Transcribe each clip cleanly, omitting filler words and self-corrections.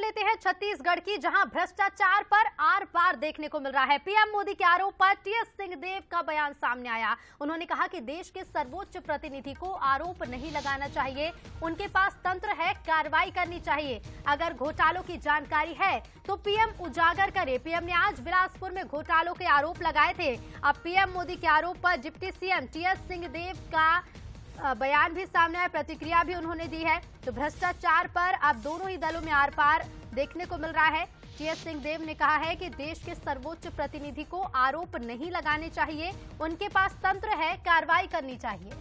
लेते हैं छत्तीसगढ़ की, जहां भ्रष्टाचार पर आर पार देखने को मिल रहा है। पीएम मोदी के आरोप पर टीएस सिंहदेव का बयान सामने आया। उन्होंने कहा कि देश के सर्वोच्च प्रतिनिधि को आरोप नहीं लगाना चाहिए, उनके पास तंत्र है, कार्रवाई करनी चाहिए। अगर घोटालों की जानकारी है तो पीएम उजागर करे। पीएम ने आज बिलासपुर में घोटालों के आरोप लगाए थे। अब पीएम मोदी के आरोप पर डिप्टी सीएम टीएस सिंहदेव का बयान भी सामने आया, प्रतिक्रिया भी उन्होंने दी है। तो भ्रष्टाचार पर अब दोनों ही दलों में आर पार देखने को मिल रहा है। टीएस सिंहदेव ने कहा है कि देश के सर्वोच्च प्रतिनिधि को आरोप नहीं लगाने चाहिए, उनके पास तंत्र है, कार्रवाई करनी चाहिए।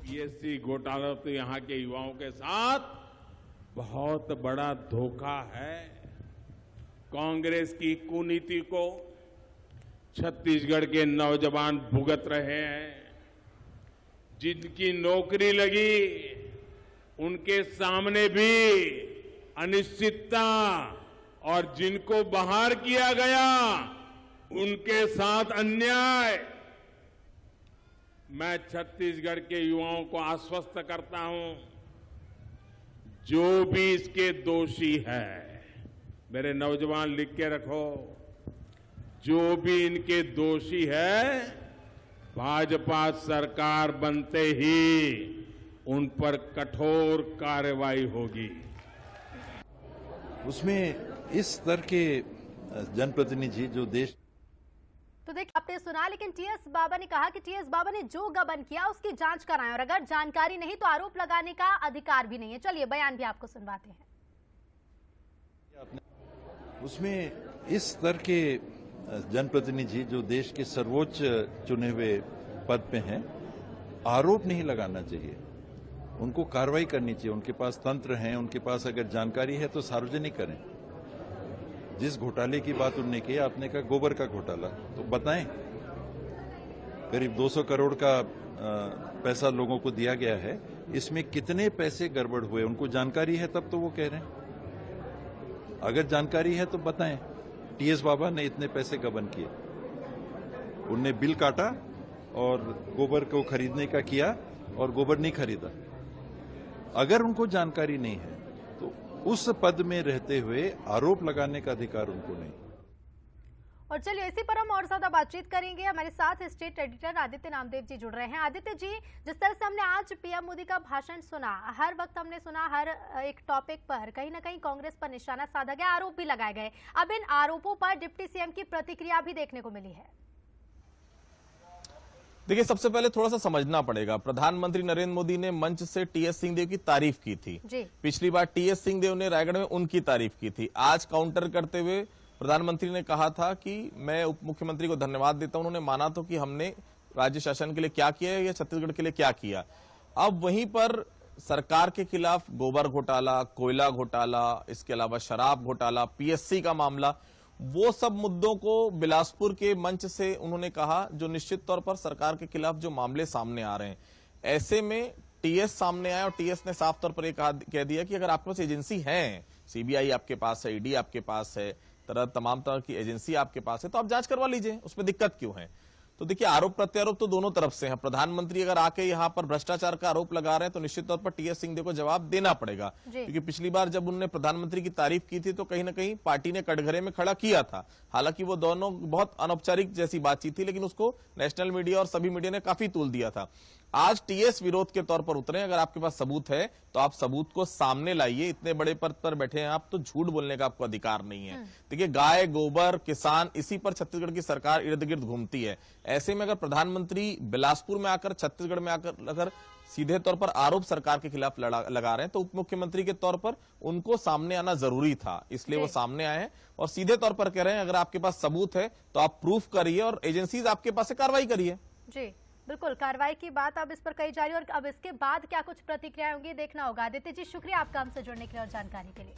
पीएससी घोटाला तो यहाँ के युवाओं के साथ बहुत बड़ा धोखा है। कांग्रेस की कुनीति को छत्तीसगढ़ के नौजवान भुगत रहे हैं। जिनकी नौकरी लगी उनके सामने भी अनिश्चितता, और जिनको बाहर किया गया उनके साथ अन्याय। मैं छत्तीसगढ़ के युवाओं को आश्वस्त करता हूं, जो भी इसके दोषी है, मेरे नौजवान लिख के रखो, जो भी इनके दोषी है, भाजपा सरकार बनते ही उन पर कठोर कार्रवाई होगी। उसमें इस स्तर के जनप्रतिनिधि जो देश, तो देखिए आपने सुना, लेकिन टीएस बाबा ने कहा कि टीएस बाबा ने जो गबन किया उसकी जांच कराएं, और अगर जानकारी नहीं तो आरोप लगाने का अधिकार भी नहीं है। चलिए बयान भी आपको सुनवाते हैं। उसमें इस स्तर के जनप्रतिनिधि जो देश के सर्वोच्च चुने हुए पद पे हैं, आरोप नहीं लगाना चाहिए, उनको कार्रवाई करनी चाहिए। उनके पास तंत्र हैं, उनके पास अगर जानकारी है तो सार्वजनिक करें। जिस घोटाले की बात उन्होंने की, आपने कहा गोबर का घोटाला, तो बताएं। करीब 200 करोड़ का पैसा लोगों को दिया गया है, इसमें कितने पैसे गड़बड़ हुए उनको जानकारी है, तब तो वो कह रहे हैं। अगर जानकारी है तो बताएं। टीएस बाबा ने इतने पैसे गबन किए, उनने बिल काटा और गोबर को खरीदने का किया और गोबर नहीं खरीदा। अगर उनको जानकारी नहीं है तो उस पद में रहते हुए आरोप लगाने का अधिकार उनको नहीं। और चलिए इसी पर हम और ज्यादा बातचीत करेंगे। हमारे साथ स्टेट एडिटर आदित्य नामदेव जी जुड़ रहे हैं। आदित्य जी, जिस तरह से हमने आज पीएम मोदी का भाषण सुना, हर वक्त हमने सुना हर एक टॉपिक पर कहीं ना कहीं कांग्रेस पर निशाना साधा गया, आरोप भी लगाए गए। अब इन आरोपों पर डिप्टी सीएम की प्रतिक्रिया भी देखने को मिली है। देखिए, सबसे पहले थोड़ा सा समझना पड़ेगा, प्रधानमंत्री नरेंद्र मोदी ने मंच से टीएस सिंहदेव की तारीफ की थी। पिछली बार टीएस सिंहदेव ने रायगढ़ में उनकी तारीफ की थी। आज काउंटर करते हुए प्रधानमंत्री ने कहा था कि मैं उप मुख्यमंत्री को धन्यवाद देता हूं, उन्होंने माना तो कि हमने राज्य शासन के लिए क्या किया है या छत्तीसगढ़ के लिए क्या किया। अब वहीं पर सरकार के खिलाफ गोबर घोटाला, कोयला घोटाला, इसके अलावा शराब घोटाला, पीएससी का मामला, वो सब मुद्दों को बिलासपुर के मंच से उन्होंने कहा, जो निश्चित तौर पर सरकार के खिलाफ जो मामले सामने आ रहे हैं। ऐसे में टीएस सामने आया और टीएस ने साफ तौर पर कह दिया कि अगर आपके पास एजेंसी है, सीबीआई आपके पास है, ईडी आपके पास है, तमाम तरह की एजेंसी आपके पास है, तो आप जांच करवा लीजिए, उसमें दिक्कत क्यों है। तो देखिए, आरोप प्रत्यारोप तो दोनों तरफ से है। प्रधानमंत्री अगर आके यहाँ पर भ्रष्टाचार का आरोप लगा रहे हैं तो निश्चित तौर पर टीएस सिंहदेव को जवाब देना पड़ेगा, क्योंकि पिछली बार जब उन्होंने प्रधानमंत्री की तारीफ की थी तो कहीं ना कहीं पार्टी ने कटघरे में खड़ा किया था। हालांकि वो दोनों बहुत अनौपचारिक जैसी बातचीत थी, लेकिन उसको नेशनल मीडिया और सभी मीडिया ने काफी तूल दिया था। आज टीएस विरोध के तौर पर उतरे। अगर आपके पास सबूत है तो आप सबूत को सामने लाइए। इतने बड़े पद पर बैठे हैं आप, तो झूठ बोलने का आपको अधिकार नहीं है। देखिए, गाय, गोबर, किसान, इसी पर छत्तीसगढ़ की सरकार इर्द गिर्द घूमती है। ऐसे में अगर प्रधानमंत्री बिलासपुर में आकर, छत्तीसगढ़ में आकर अगर सीधे तौर पर आरोप सरकार के खिलाफ लगा रहे हैं, तो उप मुख्यमंत्री के तौर पर उनको सामने आना जरूरी था, इसलिए वो सामने आए हैं और सीधे तौर पर कह रहे हैं अगर आपके पास सबूत है तो आप प्रूफ करिए और एजेंसीज आपके पास से कार्रवाई करिए। जी बिल्कुल, कार्रवाई की बात अब इस पर कही जा रही है और अब इसके बाद क्या कुछ प्रतिक्रिया होंगी देखना होगा। आदित्य जी, शुक्रिया आपका हमसे जुड़ने के लिए और जानकारी के लिए।